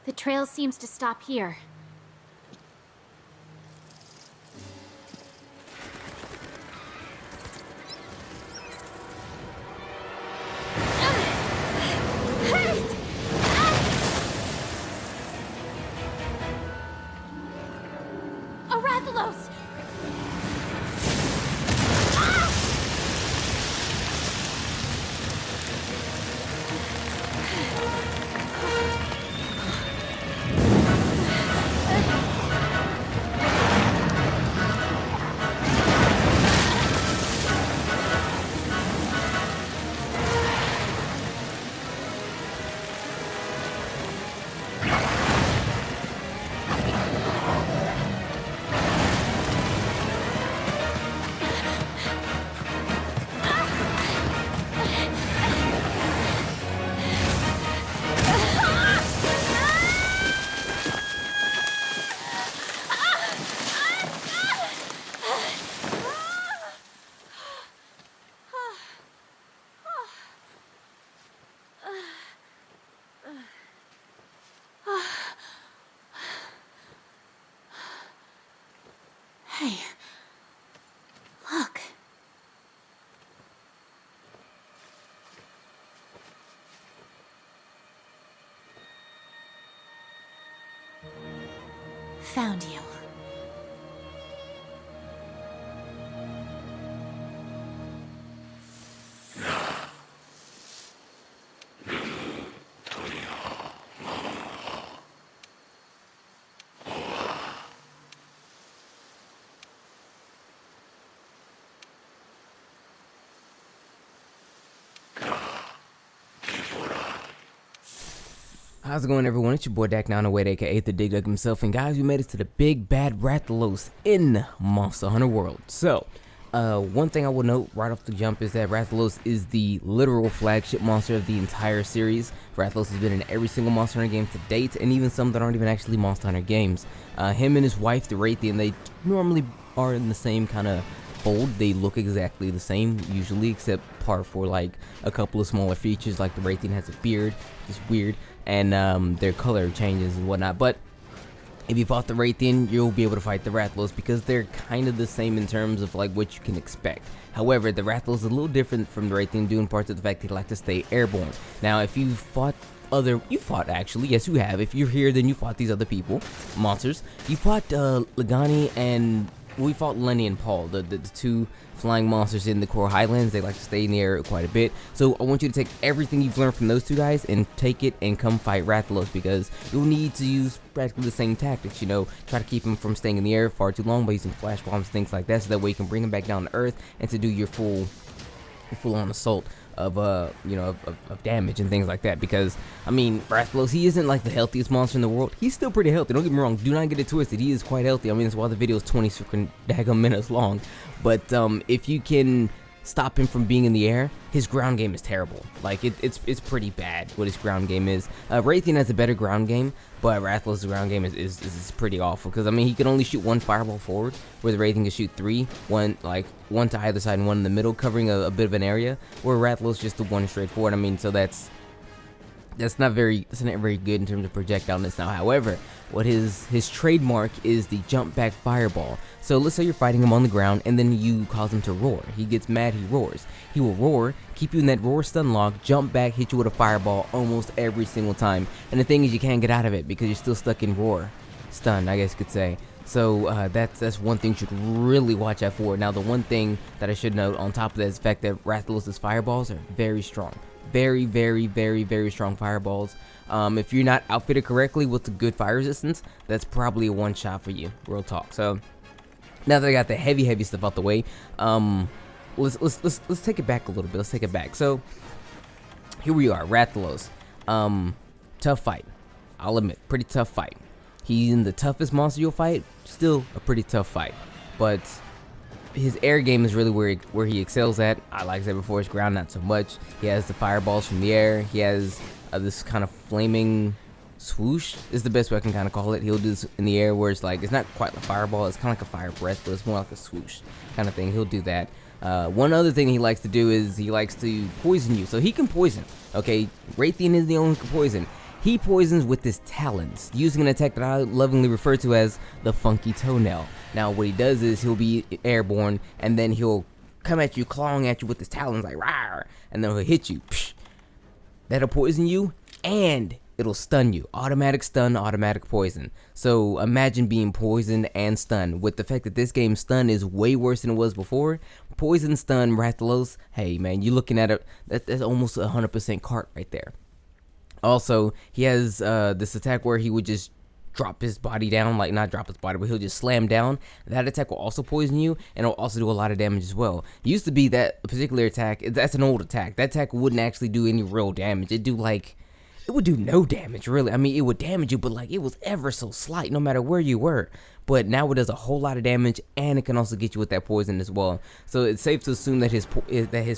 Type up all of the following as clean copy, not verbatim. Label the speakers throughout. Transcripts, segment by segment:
Speaker 1: The trail seems to stop here. A Rathalos! Hey, look. Found you.
Speaker 2: How's it going, everyone? It's your boy Dak Now Wade, aka the Dig Dug himself, and guys, we made it to the big bad Rathalos in Monster Hunter World. So, one thing I will note right off the jump is that Rathalos is the literal flagship monster of the entire series. Rathalos has been in every single Monster Hunter game to date, and even some that aren't even actually Monster Hunter games. Him and his wife, the Rathian, they normally are in the same kind of fold. They look exactly the same usually, except part for like a couple of smaller features, like the Rathian has a beard, which is weird, and their color changes and whatnot. But if you fought the Rathian, you'll be able to fight the Rathalos because they're kind of the same in terms of like what you can expect. However, the Rathalos is a little different from the Rathian, due in part to the fact they like to stay airborne. Now, if you fought actually, yes you have. If you're here, then you fought these other people, monsters. You fought Lagani, and we fought Lenny and Paul, the two flying monsters in the Core Highlands. They like to stay in the air quite a bit. So I want you to take everything you've learned from those two guys and take it and come fight Rathalos, because you'll need to use practically the same tactics. You know, try to keep him from staying in the air far too long by using flash bombs, things like that, so that way you can bring him back down to earth and to do your full-on assault of of damage and things like that. Because I mean, Rathalos, he isn't like the healthiest monster in the world. He's still pretty healthy, don't get me wrong, do not get it twisted. He is quite healthy. I mean, that's why the video is 20 freaking daggum minutes long. But if you can stop him from being in the air, his ground game is terrible. Like it's pretty bad what his ground game is. Rathian has a better ground game, but Rathalos' ground game is pretty awful, because I mean, he can only shoot one fireball forward, where the Rathian can shoot three, one to either side and one in the middle, covering a bit of an area, where Rathalos just the one straight forward. I mean, so that's not very good in terms of projectileness. Now, however, what his trademark is the jump back fireball. So let's say you're fighting him on the ground and then you cause him to roar. He gets mad, he roars. He will roar, keep you in that roar stun lock, jump back, hit you with a fireball almost every single time. And the thing is, you can't get out of it because you're still stuck in roar stun, I guess you could say. So that's one thing you should really watch out for. Now, the one thing that I should note on top of that is the fact that Rathalos' fireballs are very strong. Very, very, very, very strong fireballs. If you're not outfitted correctly with a good fire resistance, that's probably a one shot for you, real talk. So now that I got the heavy stuff out the way, let's take it back a little bit. Let's take it back. So here we are, Rathalos. Tough fight, I'll admit, pretty tough fight. He's in the toughest monster you'll fight, still a pretty tough fight. But his air game is really where he excels at. Like I said before, his ground not so much. He has the fireballs from the air. He has this kind of flaming swoosh is the best way I can kind of call it. He'll do this in the air where it's like, it's not quite a fireball, it's kind of like a fire breath, but it's more like a swoosh kind of thing. He'll do that. One other thing he likes to do is he likes to poison you. So he can poison, okay? Rathian is the only who can poison. He poisons with his talons, using an attack that I lovingly refer to as the funky toenail. Now what he does is he'll be airborne, and then he'll come at you, clawing at you with his talons like rawr, and then he'll hit you. Psh. That'll poison you, and it'll stun you. Automatic stun, automatic poison. So imagine being poisoned and stunned. With the fact that this game's stun is way worse than it was before, poison, stun, Rathalos, hey man, you're looking at that's almost 100% cart right there. Also, he has this attack where he would just drop his body down, like not drop his body, but he'll just slam down. That attack will also poison you, and it'll also do a lot of damage as well. It used to be that particular attack, that's an old attack. That attack wouldn't actually do any real damage. It would do no damage, really. I mean, it would damage you, but like it was ever so slight, no matter where you were. But now it does a whole lot of damage, and it can also get you with that poison as well. So it's safe to assume that his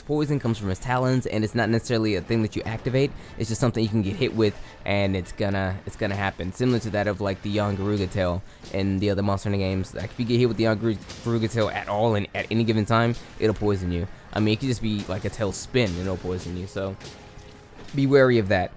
Speaker 2: poison comes from his talons, and it's not necessarily a thing that you activate. It's just something you can get hit with, and it's gonna happen. Similar to that of like the young Garuga tail in the other Monster Hunter games. Like if you get hit with the young Garuga tail at all and at any given time, it'll poison you. I mean, it could just be like a tail spin and it'll poison you. So be wary of that.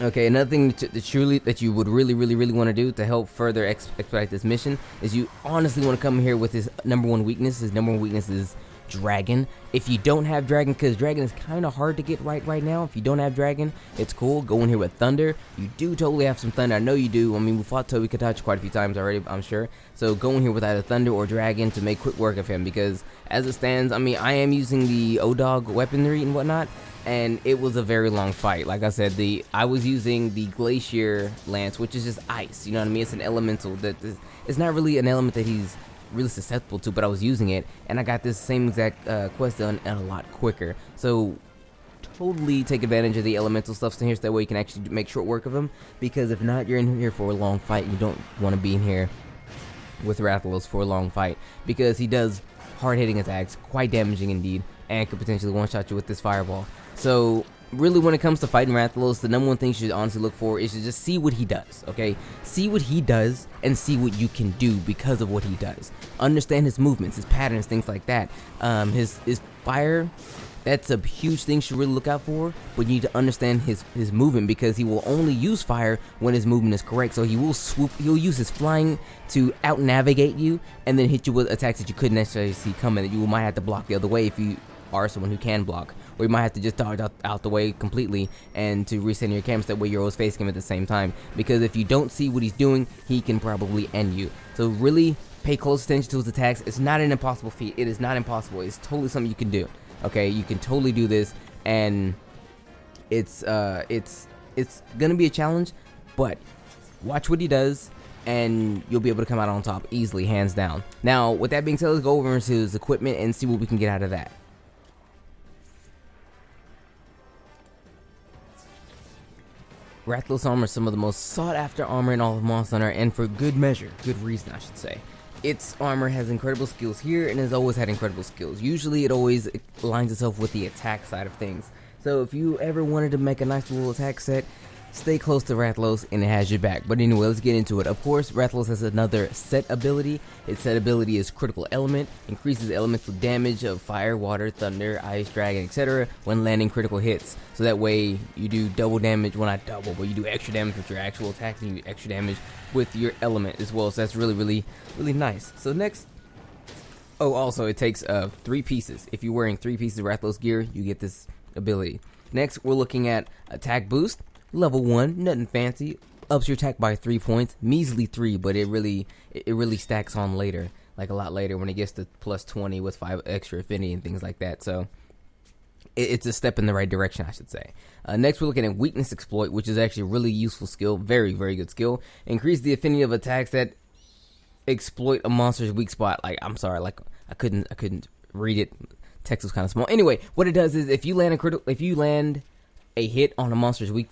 Speaker 2: Okay, another thing that you would really want to do to help further expedite this mission is you honestly want to come here with his number one weakness. His number one weakness is Dragon. If you don't have Dragon, because Dragon is kind of hard to get right now. If you don't have Dragon, it's cool. Go in here with Thunder. You do totally have some Thunder. I know you do. I mean, we fought Toby Katachi quite a few times already, I'm sure. So go in here with either Thunder or Dragon to make quick work of him, because as it stands, I mean, I am using the O-Dog weaponry and whatnot, and it was a very long fight. Like I said, I was using the Glacier Lance, which is just ice, you know what I mean? It's an elemental it's not really an element that he's really susceptible to, but I was using it, and I got this same exact quest done and a lot quicker. So totally take advantage of the elemental stuff in here, so that way you can actually make short work of him, because if not, you're in here for a long fight. You don't want to be in here with Rathalos for a long fight, because he does hard-hitting attacks, quite damaging indeed, and could potentially one-shot you with this fireball. So really, when it comes to fighting Rathalos, the number one thing you should honestly look for is to just see what he does, okay? See what he does and see what you can do because of what he does. Understand his movements, his patterns, things like that. His fire, that's a huge thing you should really look out for, but you need to understand his movement, because he will only use fire when his movement is correct. So he will swoop, he'll use his flying to out-navigate you and then hit you with attacks that you couldn't necessarily see coming, that you might have to block the other way if you are someone who can block, or you might have to just dodge out the way completely and to recenter your camera, so that way you're always facing him at the same time, because if you don't see what he's doing, he can probably end you. So really pay close attention to his attacks. It's not an impossible feat. It is not impossible. It's totally something you can do. Okay, you can totally do this, and it's gonna be a challenge, but watch what he does and you'll be able to come out on top easily, hands down. Now with that being said, let's go over into his equipment and see what we can get out of that. Rathalos armor is some of the most sought after armor in all of Monster Hunter, and for good measure, good reason I should say. Its armor has incredible skills here, and has always had incredible skills. Usually it always aligns itself with the attack side of things. So if you ever wanted to make a nice little attack set, stay close to Rathalos and it has your back. But anyway, let's get into it. Of course, Rathalos has another set ability. Its set ability is Critical Element, increases elemental damage of fire, water, thunder, ice, dragon, etc. when landing critical hits. So that way you do double damage, well not double, but you do extra damage with your actual attack, and you do extra damage with your element as well. So that's really nice. So next, oh also it takes 3 pieces. If you're wearing 3 pieces of Rathalos gear, you get this ability. Next, we're looking at Attack Boost. Level 1, nothing fancy, ups your attack by 3 points, measly 3, but it really stacks on later, like a lot later when it gets to plus 20 with 5 extra affinity and things like that. So it's a step in the right direction, I should say. Next, we're looking at Weakness Exploit, which is actually a really useful skill, very good skill. Increase the affinity of attacks that exploit a monster's weak spot. Like, I'm sorry, like I couldn't read it. Text was kind of small. Anyway, what it does is if you land a hit on a monster's weak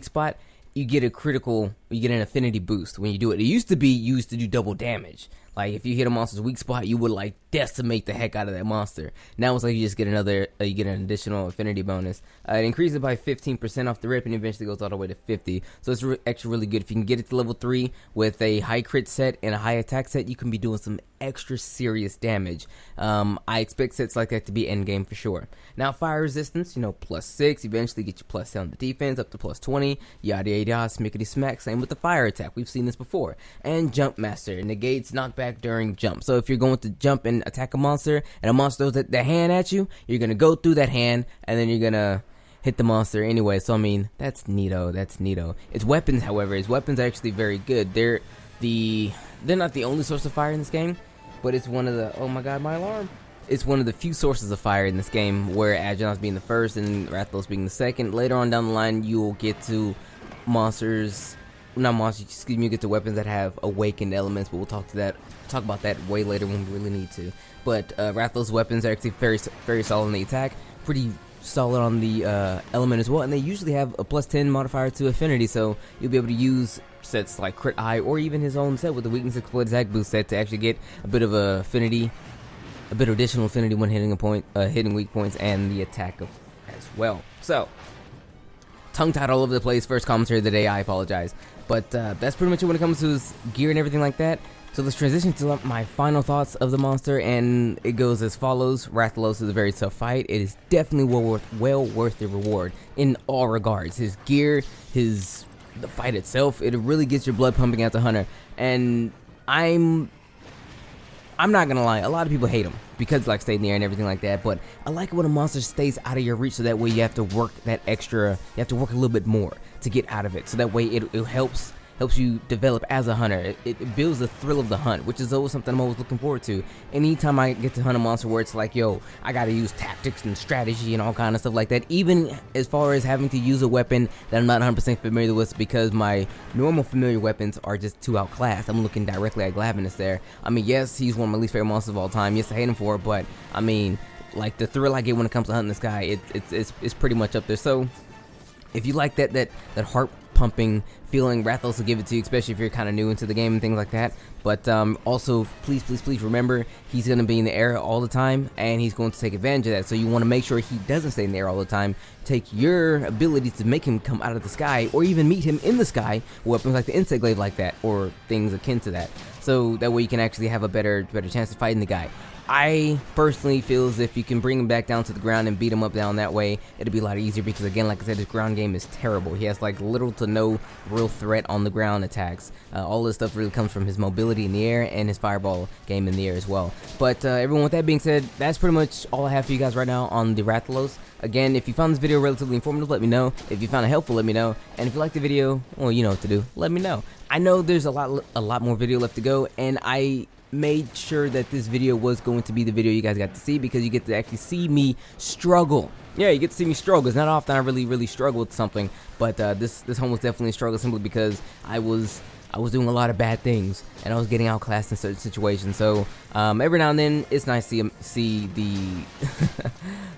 Speaker 2: spot, you get an affinity boost when you do it. It used to be used to do double damage. Like if you hit a monster's weak spot, you would like decimate the heck out of that monster. Now it's like you just get another, you get an additional affinity bonus. It increases by 15% off the rip and eventually goes all the way to 50. So it's actually really good. If you can get it to level 3 with a high crit set and a high attack set, you can be doing some extra serious damage. I expect sets like that to be end game for sure. Now fire resistance, you know, +6, eventually get you +10 on the defense, up to +20, yada yada, smickety smack. Same with the fire attack, we've seen this before. And jump master negates knockback during jump. So if you're going to jump and attack a monster and a monster throws the hand at you, you're gonna go through that hand and then you're gonna hit the monster anyway. So I mean, that's neato, that's neato. Its weapons, however, his weapons are actually very good. They're not the only source of fire in this game, but it's one of the, oh my god, my alarm. It's one of the few sources of fire in this game, where Agenauts being the first and Rathalos being the second. Later on down the line, you'll get to monsters, not monsters, excuse me, you get to weapons that have awakened elements, but we'll talk about that way later when we really need to. But Rathalos' weapons are actually very solid on the attack, pretty solid on the element as well, and they usually have a +10 modifier to affinity, so you'll be able to use sets like Crit Eye or even his own set with the Weakness Exploit Attack Boost set to actually get a bit of affinity, a bit of additional affinity when hitting a point, hitting weak points, and the attack as well. So, tongue-tied all over the place, first commentary of the day, I apologize. But that's pretty much it when it comes to his gear and everything like that. So let's transition to my final thoughts of the monster, and it goes as follows. Rathalos is a very tough fight. It is definitely well worth the reward in all regards. His gear, the fight itself, it really gets your blood pumping as a hunter. And I'm not gonna lie, a lot of people hate him because like stay in the air and everything like that, but I like it when a monster stays out of your reach, so that way you have to work that extra, you have to work a little bit more to get out of it, so that way it helps you develop as a hunter. It builds the thrill of the hunt, which is always something I'm always looking forward to. Anytime I get to hunt a monster where it's like, yo, I gotta use tactics and strategy and all kind of stuff like that, even as far as having to use a weapon that I'm not 100% familiar with because my normal familiar weapons are just too outclassed. I'm looking directly at Glavenus there. I mean, yes, he's one of my least favorite monsters of all time. Yes, I hate him for it, but I mean, like the thrill I get when it comes to hunting this guy, it's pretty much up there. So if you like that heart pumping feeling, Rathalos will give it to you, especially if you're kind of new into the game and things like that. But also, please remember, he's going to be in the air all the time, and he's going to take advantage of that. So you want to make sure he doesn't stay in the air all the time. Take your ability to make him come out of the sky, or even meet him in the sky with weapons like the Insect Glaive like that, or things akin to that. So that way you can actually have a better chance of fighting the guy. I personally feel as if you can bring him back down to the ground and beat him up down that way, it'll be a lot easier because, again, like I said, his ground game is terrible. He has like little to no real threat on the ground attacks. All this stuff really comes from his mobility in the air and his fireball game in the air as well. But everyone, with that being said, that's pretty much all I have for you guys right now on the Rathalos. Again, if you found this video relatively informative, let me know. If you found it helpful, let me know. And if you liked the video, well, you know what to do. Let me know. I know there's a lot more video left to go, and I made sure that this video was going to be the video you guys got to see, because you get to actually see me struggle. Yeah, you get to see me struggle. It's not often I really struggle with something, but this one was definitely a struggle, simply because I was doing a lot of bad things and I was getting outclassed in certain situations. So every now and then it's nice to see the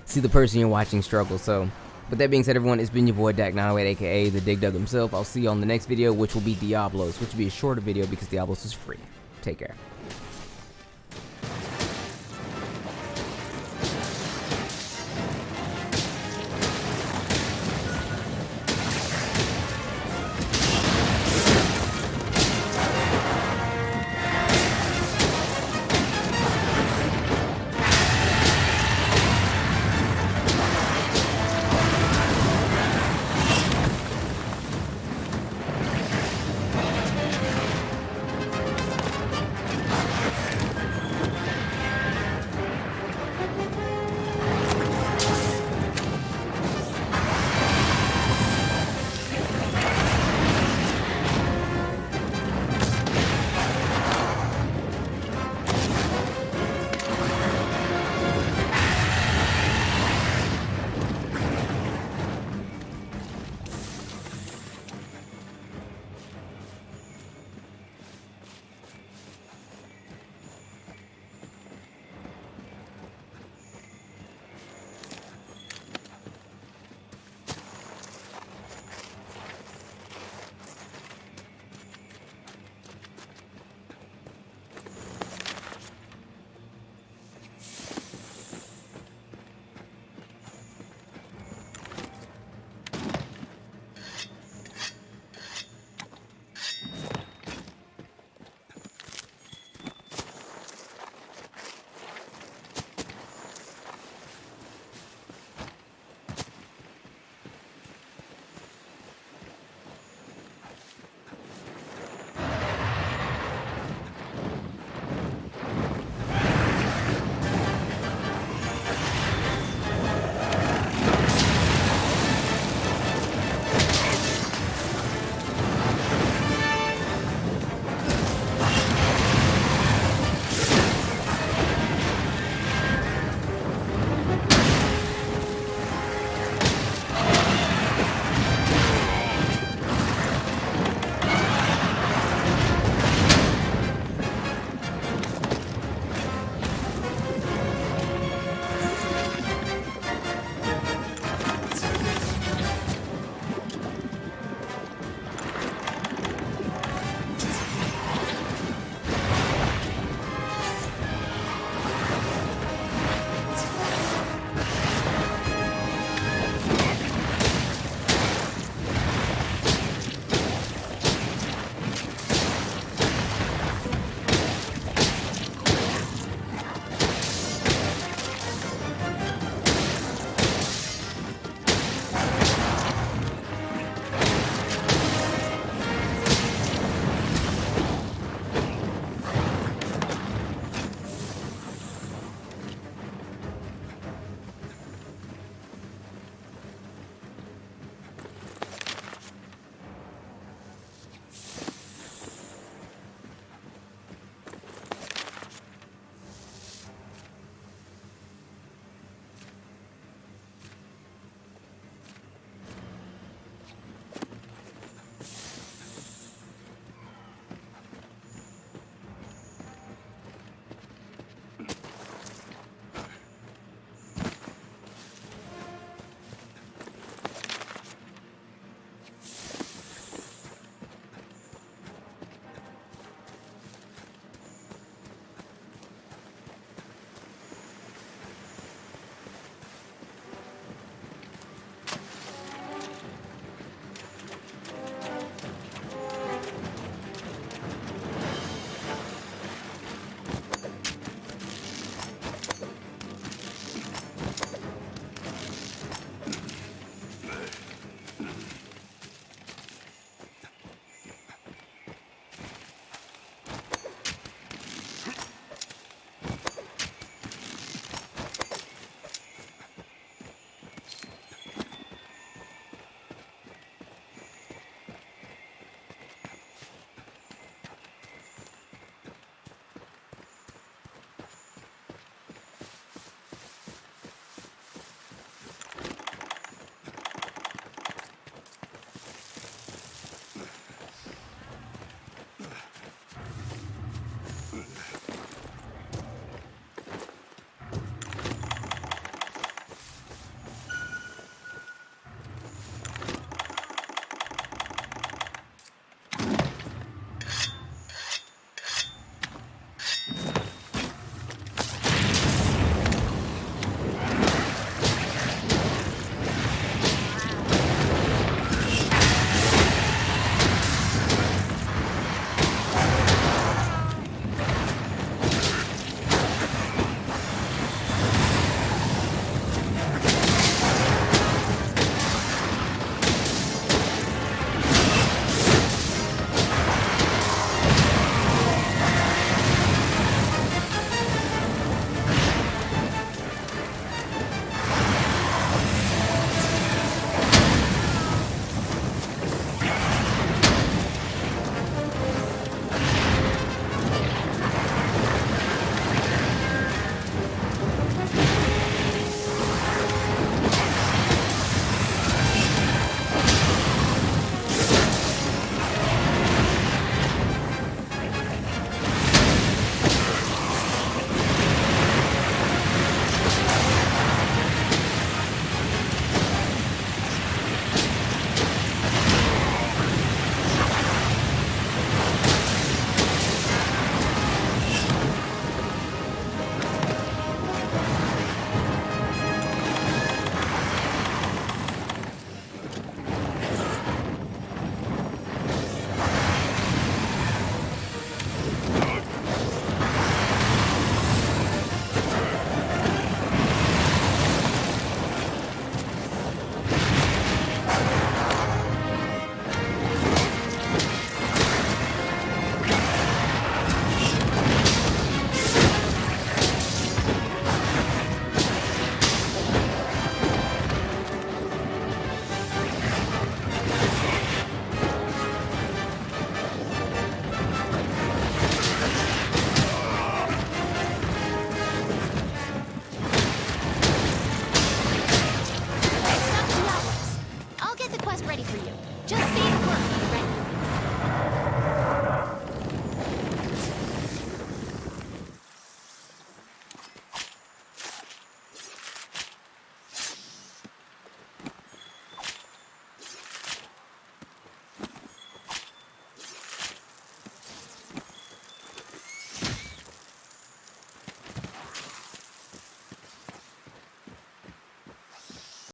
Speaker 2: see the person you're watching struggle. So with that being said, everyone, it's been your boy Dak908, aka the Dig Dug himself. I'll see you on the next video, which will be Diablos, which will be a shorter video because Diablos is free. Take care.